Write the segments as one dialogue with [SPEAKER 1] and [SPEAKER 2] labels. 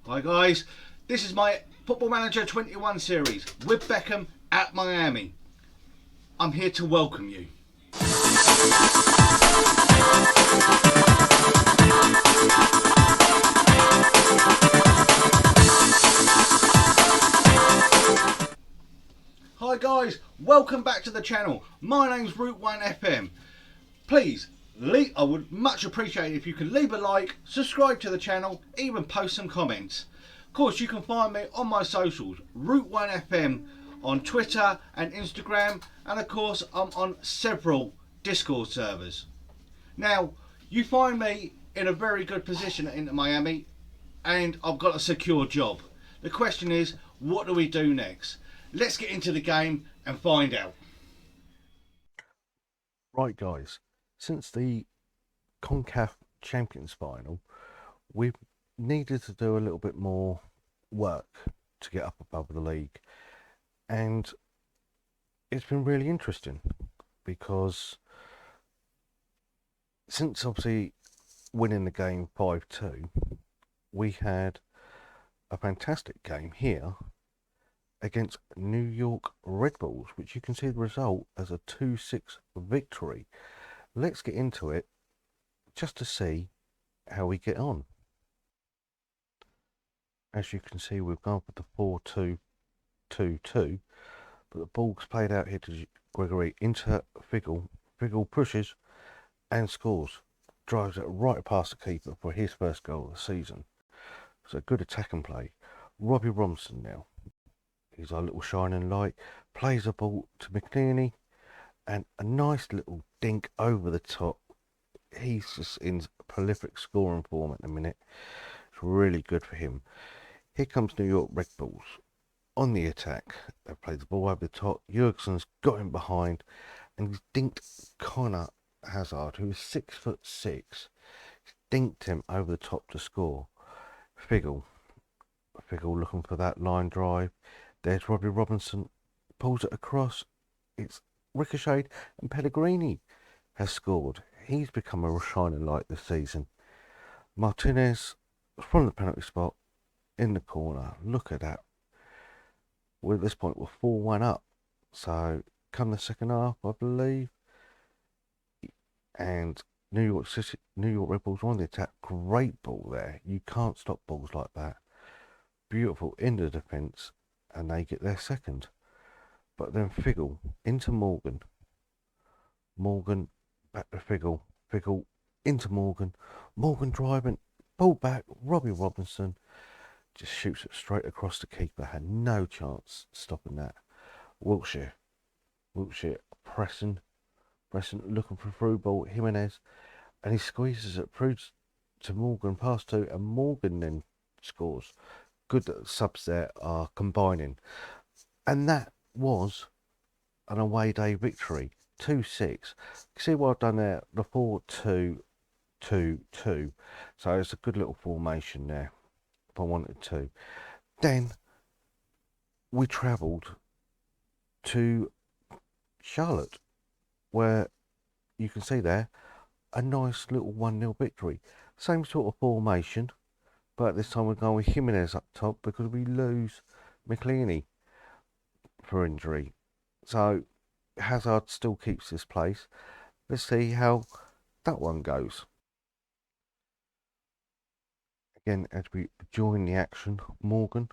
[SPEAKER 1] Hi guys, this is my Football Manager 21 series with Beckham at Miami. I'm here to welcome you. Hi guys, welcome back to the channel. My name's Route 1 FM. Please, I would much appreciate it if you could leave a like, subscribe to the channel, even post some comments. Of course, you can find me on my socials, Route 1 FM on Twitter and Instagram, and of course I'm on several Discord servers. Now, you find me in a very good position in Miami, and I've got a secure job. The question is, what do we do next? Let's get into the game and find out.
[SPEAKER 2] Right guys, since the CONCACAF Champions Final, we've needed to do a little bit more work to get up above the league, and it's been really interesting because since obviously winning the game 5-2, we had a fantastic game here against New York Red Bulls, which you can see the result as a 2-6 victory. Let's get into it just to see how we get on. As you can see, we've gone for the 4-2-2-2, but the ball's played out here to Gregory into Figgle. Figgle pushes and scores, drives it right past the keeper for his first goal of the season. It's a good attack and play. Robbie Robinson now, he's our little shining light, plays the ball to McNeely, and a nice little dink over the top. He's just in prolific scoring form at the minute. It's really good for him. Here comes New York Red Bulls on the attack. They played the ball over the top. Jurgensen's got him behind, and he's dinked Connor Hazard, who is 6'6". He's dinked him over the top to score. Figgle looking for that line drive. There's Robbie Robinson, pulls it across. It's ricocheted, and Pellegrini has scored. He's become a shining light this season. Martinez from the penalty spot in the corner. Look at that. Well, at this point we're 4-1 up. So come the second half, I believe, and New York Red Bulls on the attack. Great ball there. You can't stop balls like that. Beautiful in the defence, and they get their second. But then Figgle into Morgan. Morgan back to Figgle. Figgle into Morgan. Morgan driving. Ball back. Robbie Robinson just shoots it straight across the keeper. Had no chance stopping that. Wiltshire pressing, looking for a through ball. Jimenez, and he squeezes it through to Morgan, pass to, and Morgan then scores. Good that the subs there are combining, and that was an away day victory, 2-6. See what I've done there, the 4-2-2-2. So it's a good little formation there if I wanted to. Then we travelled to Charlotte, where you can see there a nice little 1-0 victory. Same sort of formation, but this time we're going with Jimenez up top because we lose McLeany for injury. So Hazard still keeps his place. Let's see how that one goes. Again, as we join the action, Morgan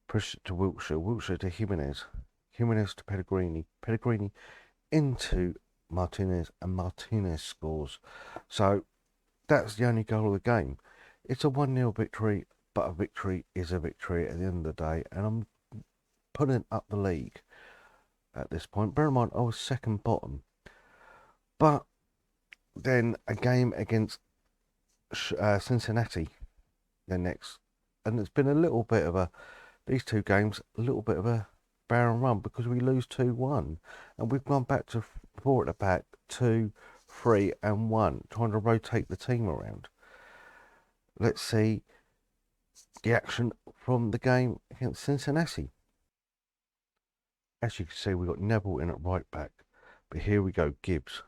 [SPEAKER 2] pushes it to Wiltshire to Jimenez to Pellegrini, into Martinez, and Martinez scores. So that's the only goal of the game. It's a 1-0 victory, but a victory is a victory at the end of the day, and I'm putting up the league at this point. Bear in mind, I was second bottom, but then a game against Cincinnati the next, and it's been a little bit of these two games, a little bit of a barren run because we lose 2-1, and we've gone back to 4 at the back, 2, 3 and 1, trying to rotate the team around. Let's see the action from the game against Cincinnati. As you can see, we've got Neville in at right back, but here we go. Gibbs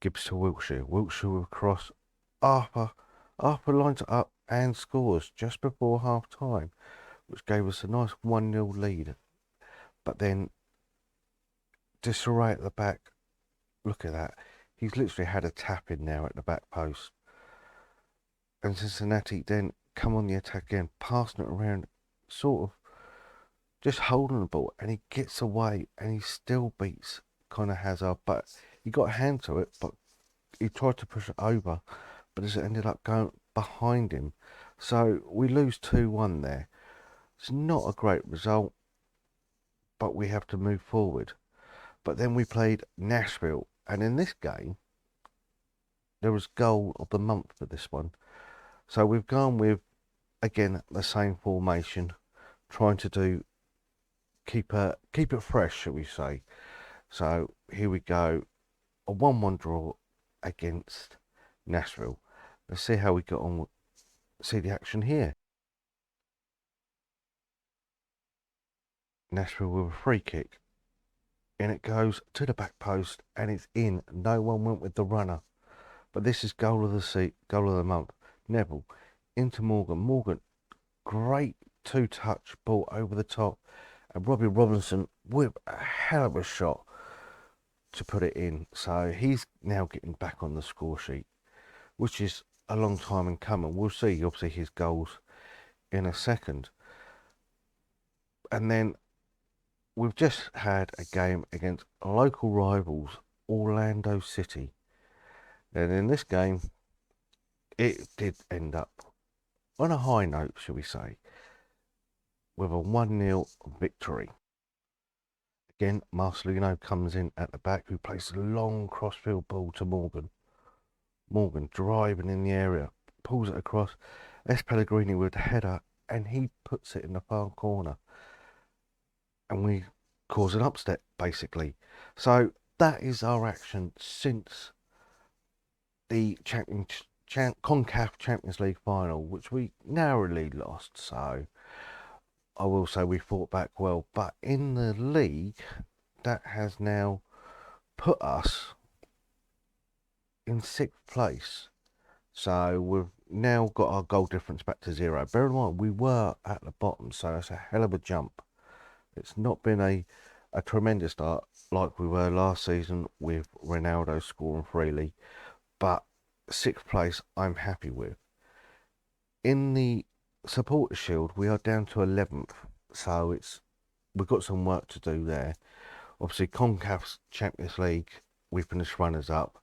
[SPEAKER 2] to Wiltshire with a cross. Arthur lines it up and scores just before half time, which gave us a nice 1-0 lead. But then disarray at the back. Look at that. He's literally had a tap in now at the back post. And Cincinnati then come on the attack again, passing it around, sort of just holding the ball, and he gets away and he still beats Connor Hazard. But he got a hand to it, but he tried to push it over, but it ended up going behind him. So we lose 2-1 there. It's not a great result, but we have to move forward. But then we played Nashville, and in this game, there was goal of the month for this one. So we've gone with, again, the same formation, trying to keep it fresh, shall we say. So here we go, a 1-1 draw against Nashville. Let's see how we got on, see the action here. Nashville with a free kick. And it goes to the back post and it's in. No one went with the runner. But this is goal of the month. Neville into Morgan. Morgan, great two-touch ball over the top. And Robbie Robinson with a hell of a shot to put it in. So he's now getting back on the score sheet, which is a long time in coming. We'll see, obviously, his goals in a second. And then we've just had a game against local rivals, Orlando City. And in this game, it did end up on a high note, shall we say, with a 1-0 victory. Again, Marcelino comes in at the back, who plays a long crossfield ball to Morgan. Morgan driving in the area, pulls it across. S. Pellegrini with the header, and he puts it in the far corner. And we cause an upset, basically. So that is our action since the CONCACAF Champions League final, which we narrowly lost. So I will say we fought back well. But in the league, that has now put us in 6th place. So we've now got our goal difference back to 0. Bear in mind, we were at the bottom, so it's a hell of a jump. It's not been a tremendous start like we were last season with Ronaldo scoring freely, but 6th place I'm happy with. In the Supporters' Shield, we are down to 11th, so we've got some work to do there. Obviously, CONCACAF's Champions League, we finished runners up,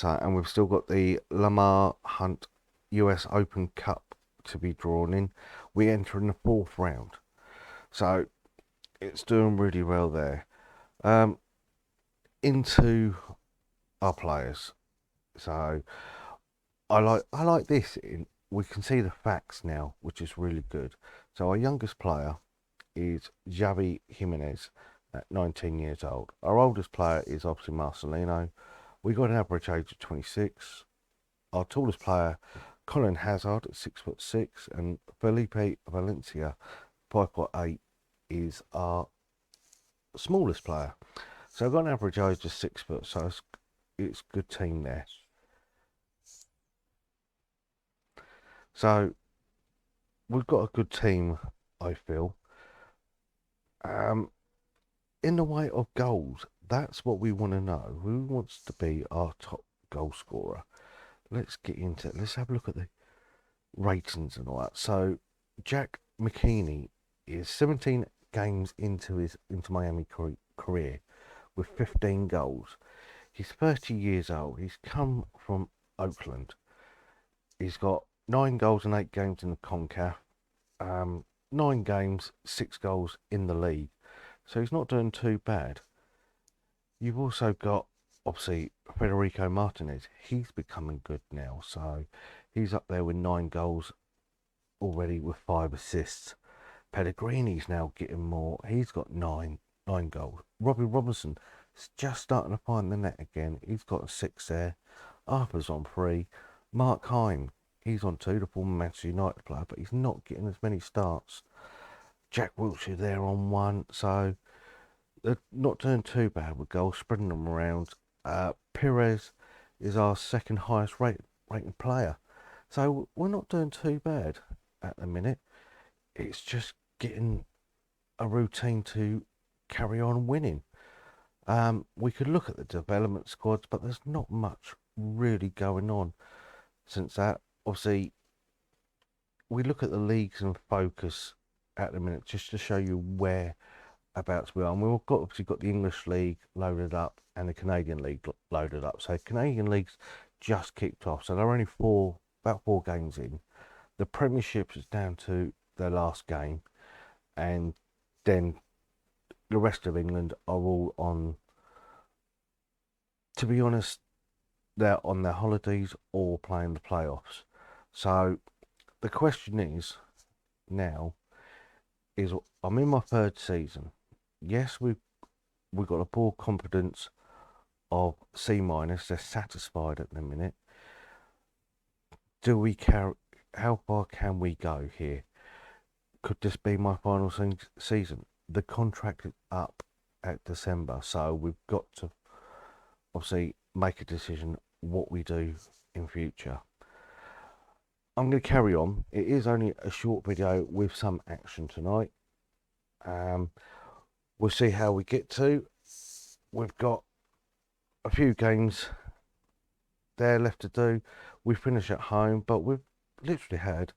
[SPEAKER 2] and we've still got the Lamar Hunt US Open Cup to be drawn in. We enter in the 4th round, so it's doing really well there. Into our players. So I like this. We can see the facts now, which is really good. So our youngest player is Javi Jimenez at 19 years old. Our oldest player is obviously Marcelino. We got an average age of 26. Our tallest player, Colin Hazard, at 6'6", and Felipe Valencia, 5'8", is our smallest player. So I've got an average age of 6 foot, so it's a good team there. So we've got a good team, I feel. In the way of goals, that's what we want to know. Who wants to be our top goal scorer? Let's get into it. Let's have a look at the ratings and all that. So Jack McKinney is 17 games into Miami career with 15 goals. He's 30 years old. He's come from Oakland. He's got 9 goals in 8 games in the CONCACAF. 9 games, 6 goals in the league. So he's not doing too bad. You've also got, obviously, Federico Martinez. He's becoming good now. So he's up there with 9 goals already with 5 assists. Pellegrini's now getting more. He's got 9 goals. Robbie Robinson is just starting to find the net again. He's got 6 there. Arthur's on 3. Mark Hine, he's on 2, the former Manchester United player, but he's not getting as many starts. Jack Wilshere there on 1, so they're not doing too bad with goals, spreading them around. Perez is our second highest rated player, So we're not doing too bad at the minute. It's just getting a routine to carry on winning. We could look at the development squads, but there's not much really going on since that. Obviously, we look at the leagues and focus at the minute just to show you whereabouts we are. And we've obviously got the English League loaded up and the Canadian League loaded up. So Canadian League's just kicked off, so they're only about 4 games in. The Premiership is down to their last game, and then the rest of England are all on, to be honest, they're on their holidays or playing the playoffs. So the question is now is I'm in my 3rd season. Yes, we've got a ball confidence of C-. They're satisfied at the minute. Do we care? How far can we go here? Could this be my final season? The contract is up at December, so we've got to obviously make a decision what we do in future. I'm going to carry on. It is only a short video with some action tonight. We'll see how we get to. We've got a few games there left to do. We finish at home, but we've literally had,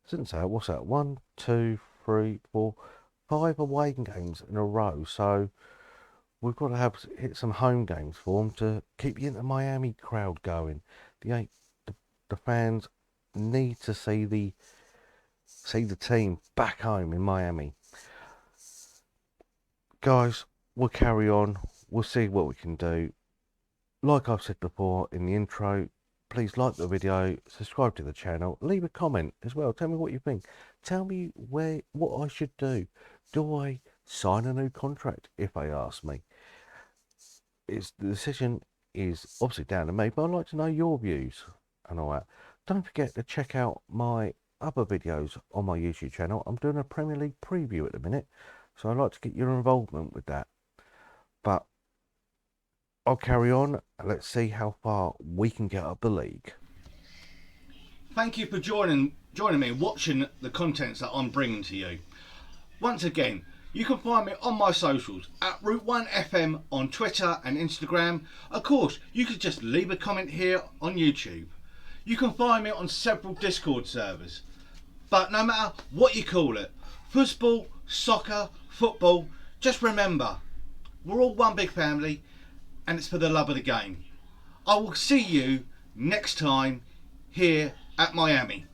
[SPEAKER 2] since that, what's that? 1, 2, 3, 4, 5 away games in a row. So we've got to hit some home games for them to keep the Inter Miami crowd going. The fans need to see the team back home in Miami. Guys, we'll carry on. We'll see what we can do. Like I've said before in the intro, please like the video, subscribe to the channel, leave a comment as well. Tell me what you think. Tell me what I should do. Do I sign a new contract if they ask me? The decision is obviously down to me, but I'd like to know your views and all that. Don't forget to check out my other videos on my YouTube channel. I'm doing a Premier League preview at the minute, so I'd like to get your involvement with that. But I'll carry on. Let's see how far we can get up the league.
[SPEAKER 1] Thank you for joining me and watching the contents that I'm bringing to you. Once again, you can find me on my socials at Route1FM on Twitter and Instagram. Of course, you could just leave a comment here on YouTube. You can find me on several Discord servers. But no matter what you call it, football, soccer, football, just remember, we're all one big family and it's for the love of the game. I will see you next time here at Miami.